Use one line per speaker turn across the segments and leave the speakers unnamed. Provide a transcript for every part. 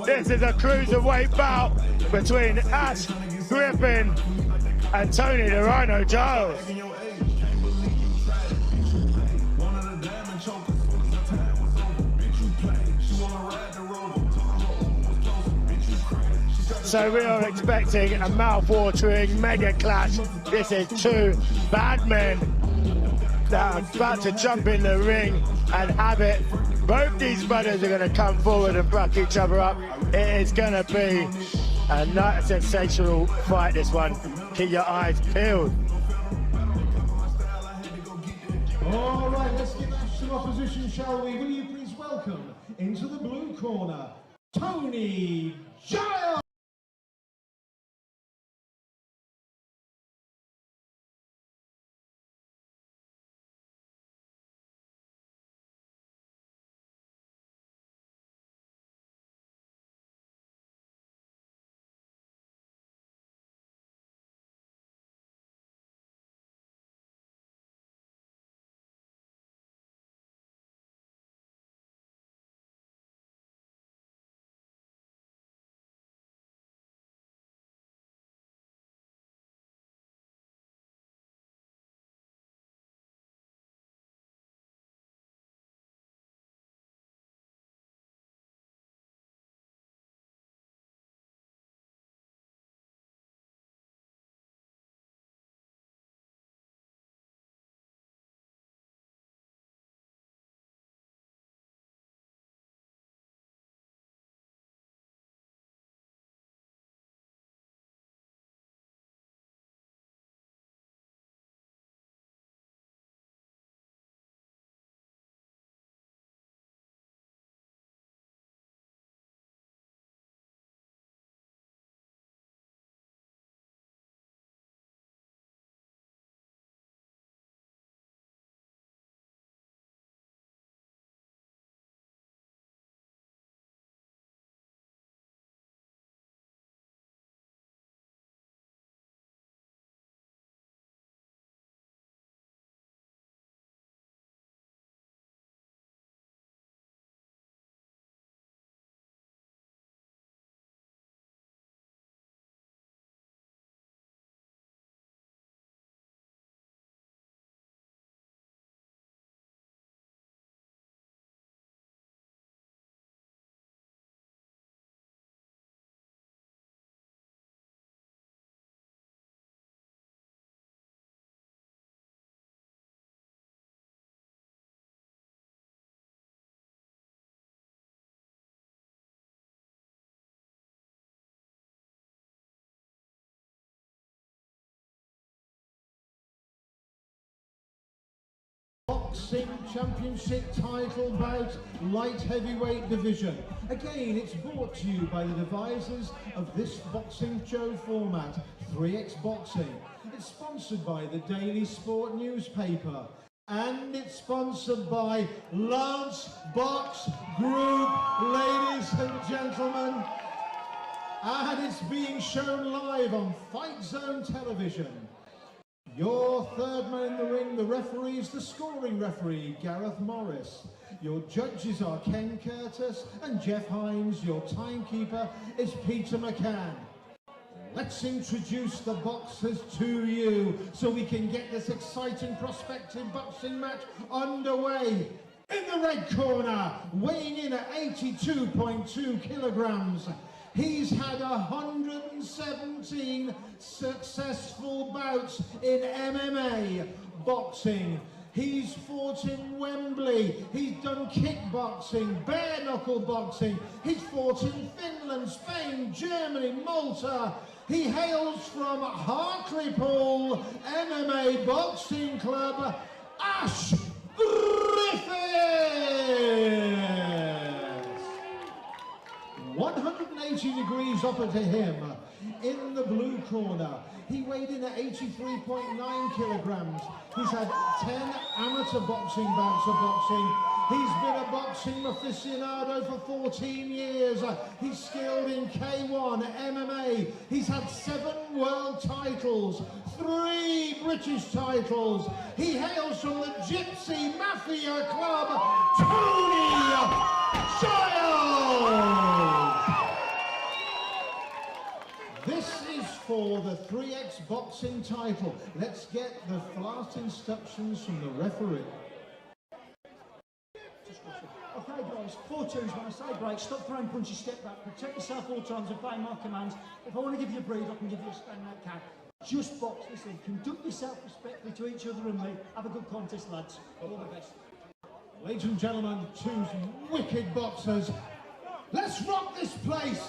This is a cruiserweight bout between Ash Griffiths and Tony the Rhino Giles. So we are expecting a mouth-watering mega clash. This is two bad men that are about to jump in the ring and have it. Both these brothers are going to come forward and back each other up. It is going to be a sensational fight, this one. Keep your eyes peeled.
All right, let's give Ash some opposition, shall we? Will you please welcome into the blue corner, Tony Giles! Boxing Championship title bout, light heavyweight division. Again, it's brought to you by the devisers of this boxing show format, 3X Boxing. It's sponsored by the Daily Sport newspaper. And it's sponsored by Lance Box Group, ladies and gentlemen. And it's being shown live on Fight Zone Television. Your third man in the ring, the referee is the scoring referee, Gareth Morris. Your judges are Ken Curtis and Jeff Hines. Your timekeeper is Peter McCann. Let's introduce the boxers to you so we can get this exciting prospective boxing match underway. In the red corner, weighing in at 82.2 kilograms, he's had 117 successful bouts in MMA boxing. He's fought in Wembley, he's done kickboxing, bare knuckle boxing, he's fought in Finland, Spain, Germany, Malta. He hails from Hartlepool MMA Boxing Club, Ash Griffiths! 180 degrees opposite to him. In the blue corner, he weighed in at 83.9 kilograms. He's had 10 amateur boxing bouts of boxing. He's been a boxing aficionado for 14 years. He's skilled in K1, MMA. He's had 7 world titles, 3 British titles. He hails from the Gypsy Mafia Club, Tony Giles! the 3X boxing title. Let's get the last instructions from the referee.
Okay guys, 4 twos. When I say break, stop throwing punches, step back, protect yourself all times, obey my commands. If I want to give you a breathe, I can give you a stand that count. Just box, listen, conduct yourself respectfully to each other and me. Have a good contest, lads. All the best.
Ladies and gentlemen, 2 wicked boxers. Let's rock this place.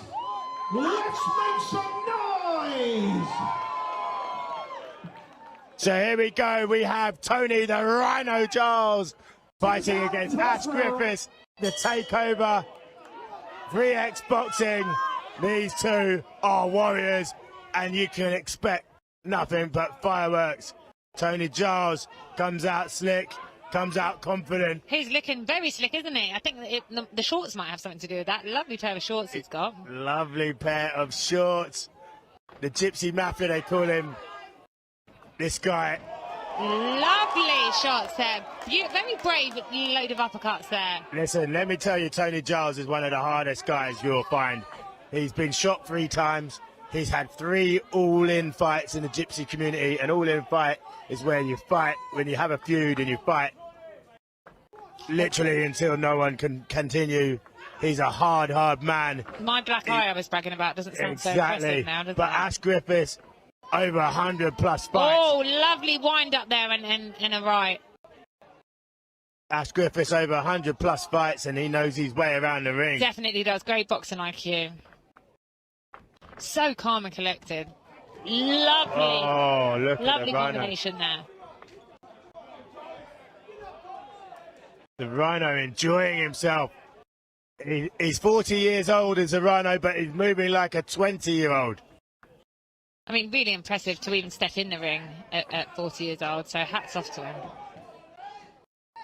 Let's make some noise.
So here we go. We have Tony the Rhino Giles fighting against Ash Griffiths, the takeover. 3X boxing. These two are warriors, and you can expect nothing but fireworks. Tony Giles comes out slick, comes out confident.
He's looking very slick, isn't he? I think that the shorts might have something to do with that. Lovely pair of shorts he's got.
Lovely pair of shorts. The Gypsy Mafia, they call him. This guy.
Lovely shots there. Very brave load of uppercuts there.
Listen, let me tell you, Tony Giles is one of the hardest guys you'll find. He's been shot 3 times. He's had 3 all-in fights in the Gypsy community. An all-in fight is where you fight, when you have a feud and you fight literally until no one can continue. He's a hard man.
My black eye I was bragging about doesn't sound so
Exactly.
impressive now, does
But
it?
Ash Griffiths, over 100 plus fights.
Oh, lovely wind up there and a right.
Ash Griffiths over 100 plus fights, and he knows his way around the ring.
Definitely does. Great boxing IQ. So calm and collected. Lovely.
Oh, look
Lovely
at the Rhino.
combination there.
The Rhino enjoying himself. He's 40 years old as a Rhino, but he's moving like a 20-year-old.
I mean, really impressive to even step in the ring at 40 years old, so hats off to him.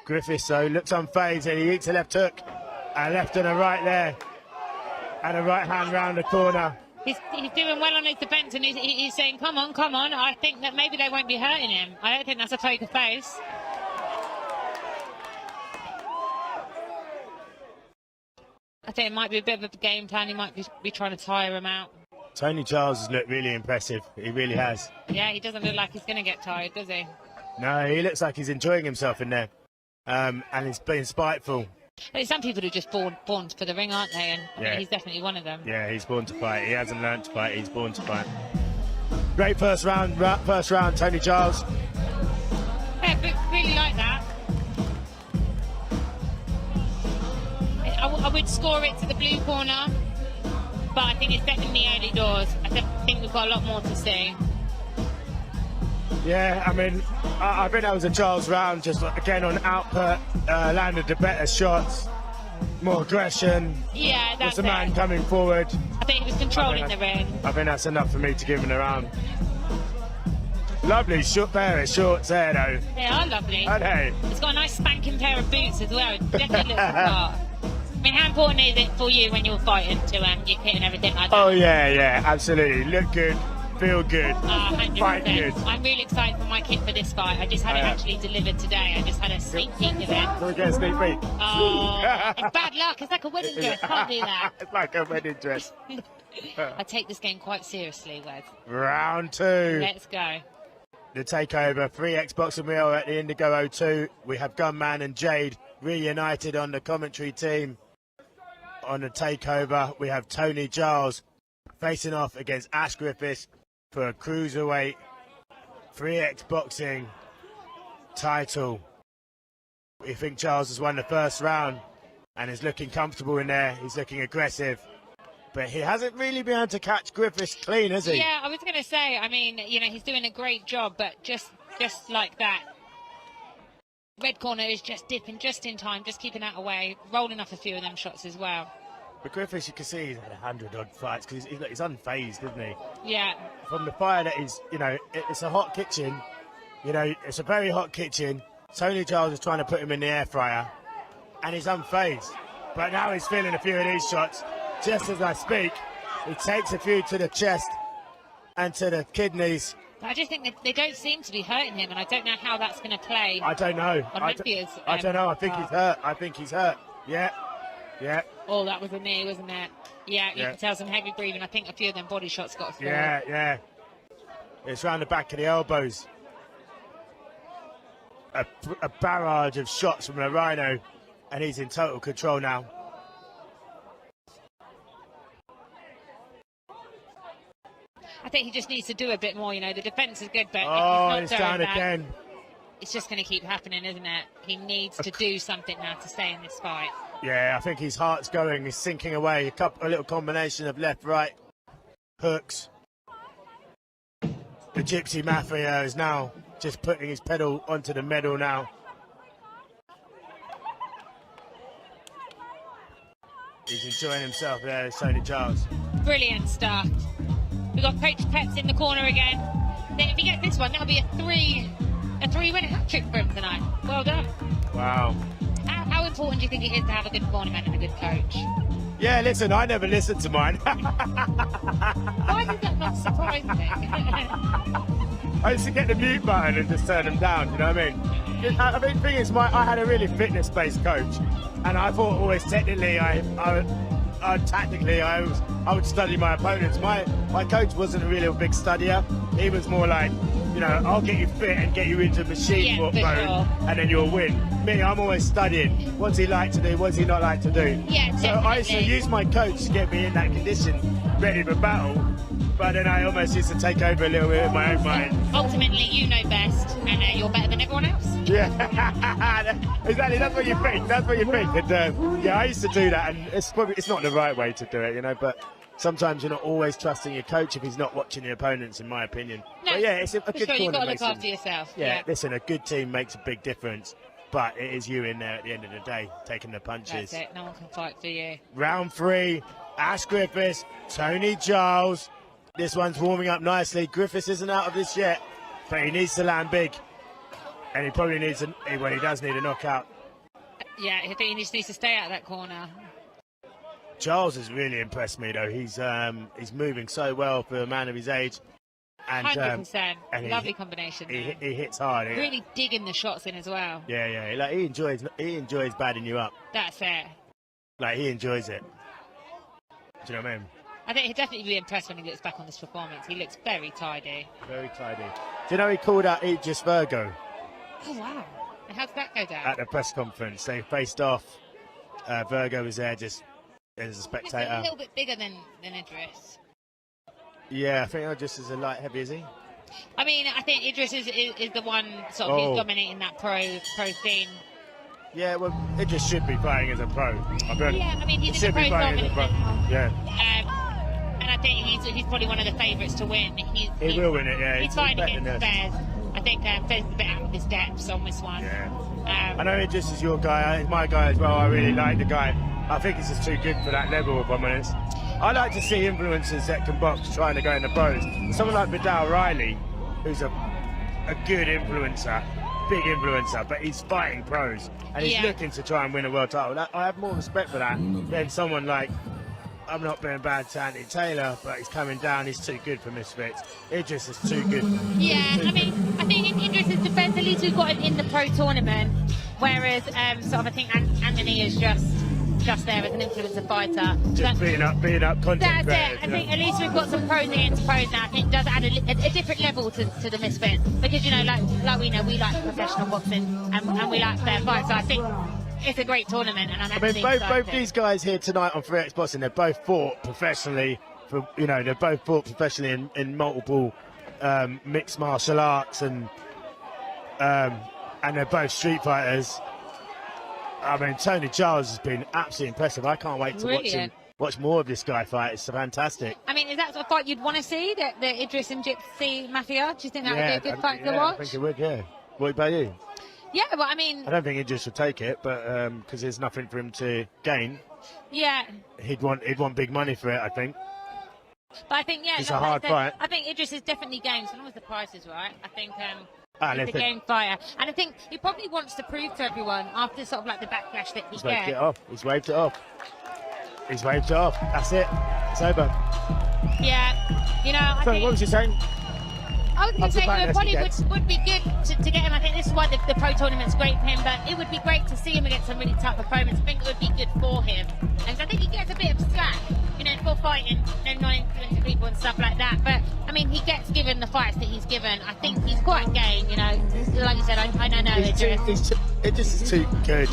Griffiths, though, looks unfazed, and he eats a left hook. A left and a right there. And a right hand round the corner.
He's doing well on his defence, and he's saying, come on, come on. I think that maybe they won't be hurting him. I don't think that's a poker face. I think it might be a bit of a game plan. He might be trying to tire him out.
Tony Giles has looked really impressive. He really has.
Yeah, he doesn't look like he's going to get tired, does he?
No, he looks like he's enjoying himself in there. And he's being spiteful.
But some people are just born for the ring, aren't they? And I think he's definitely one of them.
Yeah, he's born to fight. He hasn't learned to fight. He's born to fight. Great first round, Tony Giles.
Yeah, but really like that. I would score it to the blue corner, but I think it's definitely early doors. I think we've got a lot more to see.
Yeah, I mean, I think that was a Giles round, just again on output, landed the better shots, more aggression.
Yeah, that's
was the man coming forward.
I think he was controlling the ring.
I think that's enough for me to give him a round. Lovely short pair of shorts there, though.
They are lovely.
Aren't they?
It's got a nice spanking pair of boots as well. It definitely looks smart. I mean, how important is it for you when you're fighting to your kit and everything like that?
Oh, yeah, absolutely. Look good, feel good,
100%.
fight good.
I'm really excited for my kit for this fight. I just had it actually delivered today. I just had a sneak peek of it.
Can we get a sneak peek?
Oh, it's bad luck. It's like a wedding dress. Can't do that.
It's like a wedding dress.
I take this game quite seriously, Wes.
Round 2.
Let's go.
The takeover, 3X boxing wheel at the Indigo 02. We have Gunman and Jade reunited on the commentary team. On the takeover, we have Tony Giles facing off against Ash Griffiths for a cruiserweight 3X boxing title. We think Giles has won the first round and is looking comfortable in there. He's looking aggressive. But he hasn't really been able to catch Griffiths clean, has he?
Yeah, I was going to say, I mean, you know, he's doing a great job, but just like that. Red corner is just dipping just in time, just keeping out away, rolling off a few of them shots as well.
But Griffiths, you can see he's had 100 odd fights because he's unfazed, isn't he?
Yeah.
From the fire that he's, you know, it's a hot kitchen. You know, it's a very hot kitchen. Tony Giles is trying to put him in the air fryer, and he's unfazed. But now he's feeling a few of these shots. Just as I speak, he takes a few to the chest and to the kidneys.
I just think that they don't seem to be hurting him, and I don't know how that's going to play.
I don't know.
I
don't know. I think he's hurt. I think he's hurt. Yeah.
Oh, that was a knee, wasn't it? Yeah, you can tell some heavy breathing. I think a few of them body shots got through.
Yeah. It's round the back of the elbows. A barrage of shots from the Rhino, and he's in total control now.
I think he just needs to do a bit more, you know. The defence is good, but
Oh,
if
it's
he's not
down
doing that,
again.
it's just going to keep happening, isn't it? He needs to do something now to stay in this fight.
Yeah, I think his heart's going. He's sinking away. A little combination of left, right, hooks. The Gypsy Mafia is now just putting his pedal onto the medal now. He's enjoying himself there, Tony Giles.
Brilliant stuff. We've got Coach Peps in the corner again. Then if he gets this one, that'll be a three-win hat-trick for him tonight. Well done.
Wow.
How important do you think it is to have a good tournament and a good coach?
Yeah, listen, I never listened to mine.
Why did that not surprise me?
I used to get the mute button and just turn them down, you know what I mean? I mean, the thing is, I had a really fitness-based coach, and I thought always technically, tactically, I would study my opponents. My coach wasn't really a big studier. He was more like, you know, I'll get you fit and get you into machine mode,
sure.
and then you'll win. Me, I'm always studying. What's he like to do? What's he not like to do?
Yeah,
so I used to use my coach to get me in that condition, ready for battle. But then I almost used to take over a little bit of my own mind.
Ultimately, you know best, and you're better than everyone else.
Yeah, exactly. That's what you think. That's what you think. And yeah, I used to do that, and it's not the right way to do it, you know. But sometimes you're not always trusting your coach if he's not watching the opponents, in my opinion.
No,
but yeah, it's a good
sure, you've got to
tournament.
look after yourself.
Yeah, listen, a good team makes a big difference, but it is you in there at the end of the day taking the punches.
That's it. No one can fight for you.
Round 3, Ash Griffiths, Tony Giles. This one's warming up nicely. Griffiths isn't out of this yet, but he needs to land big. And he probably needs he does need a knockout.
Yeah, I think he just needs to stay out of that corner.
Giles has really impressed me, though. He's moving so well for a man of his age. And
100%. Lovely combination.
He hits hard.
Really digging the shots in as well.
Yeah. Like he enjoys badding you up.
That's it.
Like he enjoys it. Do you know what I mean?
I think he'll definitely be impressed when he looks back on this performance. He looks very tidy.
Very tidy. Do you know he called out Aegis Virgo?
Oh, wow. And how did that go down?
At the press conference. They faced off. Virgo was there just as a spectator.
He's a little bit bigger than Idris.
Yeah, I think Idris is a light heavy, is he?
I mean, I think Idris is the one sort of who's dominating that pro scene.
Yeah, well, Idris should be playing as a pro.
Yeah, I mean, he's in the pro tournament now.
Yeah.
And I think he's probably one of the favourites to win. He
will win it, yeah.
He's fighting against Fez. I think Fez is a bit out of his depths on this one.
Yeah. I know Idris is your guy. He's my guy as well. I really like the guy. I think he's just too good for that level, if I'm honest. I like to see influencers that can box trying to go in the pros. Someone like Vidal Riley, who's a good influencer, big influencer, but he's fighting pros and he's looking to try and win a world title. I have more respect for that than someone like, I'm not being bad to Anthony Taylor, but he's coming down. He's too good for Misfits. Idris is too good.
Yeah, I mean, I think in Idris's defence, at least we've got him in the pro tournament, whereas sort of I think Anthony is just there as an influencer fighter.
Just beating up content
That's
creators,
it. I think at least we've got some pros against pros now. I think it does add a different level to the Misfits, because, you know, like we know, we like professional boxing and we like fair fights. So I think it's a great tournament, and I'm actually
both these guys here tonight on 3X Boxing, they've both fought professionally. They've both fought professionally in multiple mixed martial arts, and they're both street fighters. I mean, Tony Giles has been absolutely impressive. I can't wait to watch more of this guy fight. It's fantastic.
I mean, is that sort of fight you'd want to see, the Idris and Gypsy Mafia? Do you think that would be a good fight to watch?
I think it would, yeah. What about you?
Yeah, well, I mean,
I don't think Idris would take it, but because there's nothing for him to gain.
Yeah.
He'd want big money for it, I think.
But I think,
it's a hard fight.
I think Idris is definitely game, so long as the price is right. I think
he's
a game fighter. And I think he probably wants to prove to everyone, after sort of like the backlash that he gets.
Waved it off. He's waved it off. He's waved it off. That's it. It's over.
Yeah. You know, I think...
What was you saying?
I was going to say, it probably would be good to get him. I think this is why the pro tournament's great for him, but it would be great to see him against some really tough opponents. I think it would be good for him. And I think he gets a bit of slack, you know, for fighting, non-influential people and stuff like that. But, I mean, he gets given given the fights that he's given, I think he's quite game, you know. Like you said, I don't know Idris.
It just is too good.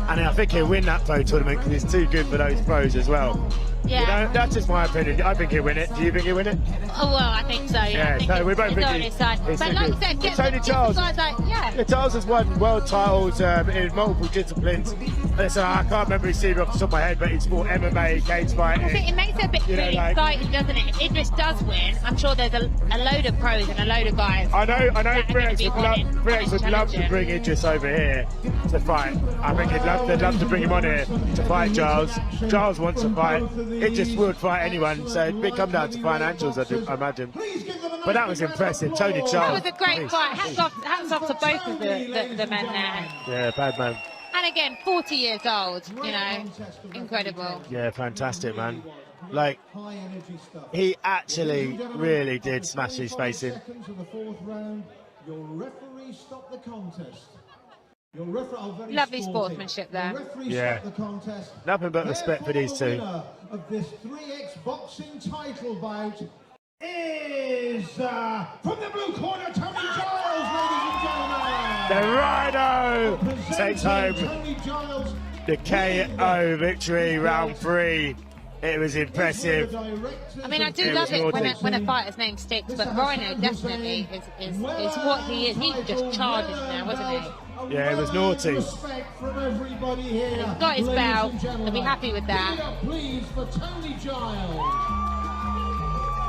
And I think he'll win that pro tournament because he's too good for those pros as well.
Yeah.
You know, that's just my opinion. I think he'll win it. Do you think he'll win it?
Oh, well, I think so, yeah.
Yeah, we both think
on his side. But like you said,
Tony Giles.
Yeah,
Giles has won world titles in multiple disciplines. Listen, I can't remember his CV off the top of my head, but he's fought MMA, cage fighting.
I think it makes it a bit really exciting, doesn't it? If Idris does win, I'm sure there's a load of pros and a load of guys.
I know 3X would love to bring Idris over here to fight. I think they'd love to bring him on here to fight Giles. Giles wants to fight. Idris would fight anyone, so it'd come down to financials, I imagine. But that was impressive. Tony Giles.
That was a great fight. Hats off to both of the men there.
Yeah, bad man.
And again, 40 years old, you know, incredible.
Yeah, fantastic, man. Like, he actually really did smash his face in.
Your referee stopped the contest.
Lovely sportsmanship there.
Yeah. Nothing but respect for these two.
Of this 3X boxing title bout is from the blue corner, Tony Giles, ladies and gentlemen.
The Rhino takes home the KO victory, round 3. It was impressive.
I mean, I do love it when a fighter's name sticks, but Rhino definitely is what he is. He just charged in there, wasn't he?
Yeah, it was naughty.
And
he's got his belt. He'll be happy with that.
Please for Tony Giles.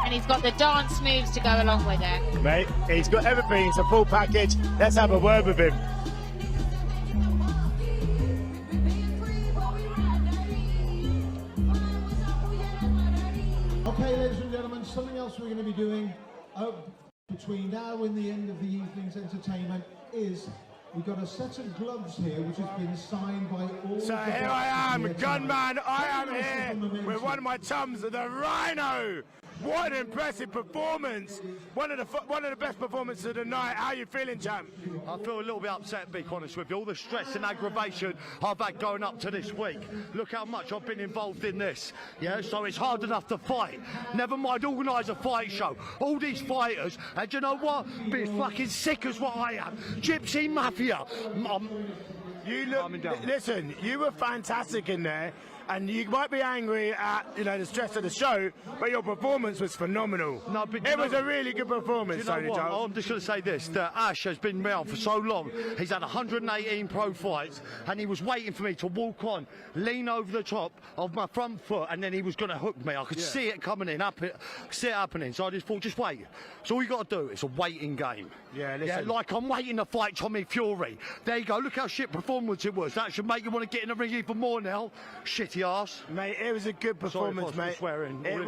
And he's got the dance moves to go along with it.
Mate, he's got everything. It's a full package. Let's have a word with him.
Okay, ladies and gentlemen, something else we're going to be doing between now and the end of the evening's entertainment is we've got a set of gloves here which has been signed by all.
So here I am, gunman. I am here with one of my chums, the Rhino. What an impressive performance! One of the best performances of the night. How are you feeling, champ?
I feel a little bit upset, to be honest with you. All the stress and aggravation I've had going up to this week. Look how much I've been involved in this. Yeah, so it's hard enough to fight. Never mind organise a fight show. All these fighters, and you know what? Be as fucking sick as what I am. Gypsy Mafia.
Listen, you were fantastic in there. And you might be angry at, you know, the stress of the show, but your performance was phenomenal.
No, but
it was a really good performance, Tony Giles.
I'm just going to say this, that Ash has been around for so long. He's had 118 pro fights, and he was waiting for me to walk on, lean over the top of my front foot, and then he was going to hook me. I could see it coming in, see it happening. So I just thought, just wait. So all you got to do, it's a waiting game.
Yeah, listen.
Yeah, like I'm waiting to fight Tommy Fury. There you go, look how shit performance it was. That should make you want to get in the ring even more now. Shitty ass.
Mate, it was a good performance, mate.
Swearing.
It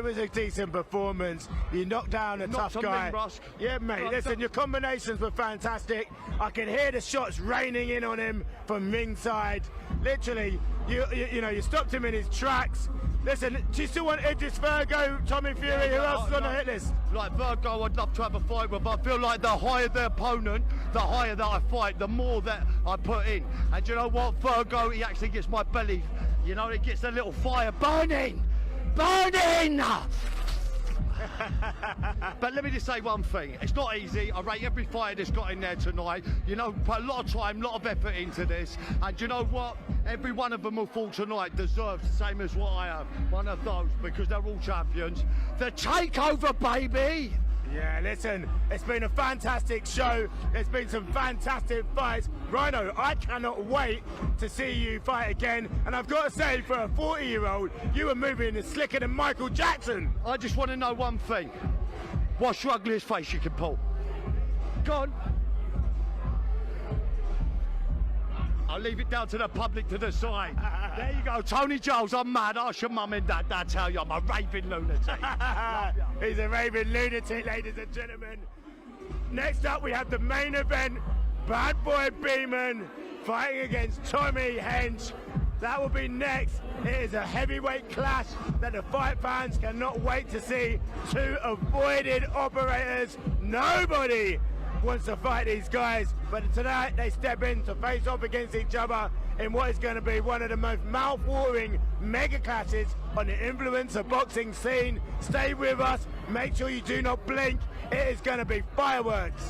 was a decent performance. You knocked down a tough guy. Yeah, mate. Listen, your combinations were fantastic. I can hear the shots raining in on him from ringside. Literally, you know, you stopped him in his tracks. Listen, do you still want Idris, Virgo, Tommy Fury? Who else is on the hit list?
Like Virgo, I'd love to have a fight with, but I feel like the higher the opponent, the higher that I fight, the more that I put in. And you know what? Virgo, he actually gets my belly, you know, it gets a little fire burning! Burning! But let me just say one thing, it's not easy. I rate every fighter that's got in there tonight. You know, put a lot of time, a lot of effort into this. And you know what? Every one of them who fought tonight deserves the same as what I have. One of those, because they're all champions. The takeover, baby!
Yeah, listen, it's been a fantastic show. There's been some fantastic fights. Rhino, I cannot wait to see you fight again. And I've got to say, for a 40-year-old, you were moving slicker than Michael Jackson.
I just want to know one thing. What's your ugliest face you can pull? Go on. I'll leave it down to the public to decide. There you go, Tony Giles, I'm mad. Ask your mum and dad, they'll tell you I'm a raving lunatic.
He's a raving lunatic, ladies and gentlemen. Next up, we have the main event. Bad Boy Beeman fighting against Tommy Hench. That will be next. It is a heavyweight clash that the fight fans cannot wait to see. Two avoided operators. Nobody wants to fight these guys, but tonight they step in to face off against each other. in what is going to be one of the most mouth-watering mega clashes on the influencer boxing scene. Stay with us, make sure you do not blink, it is going to be fireworks.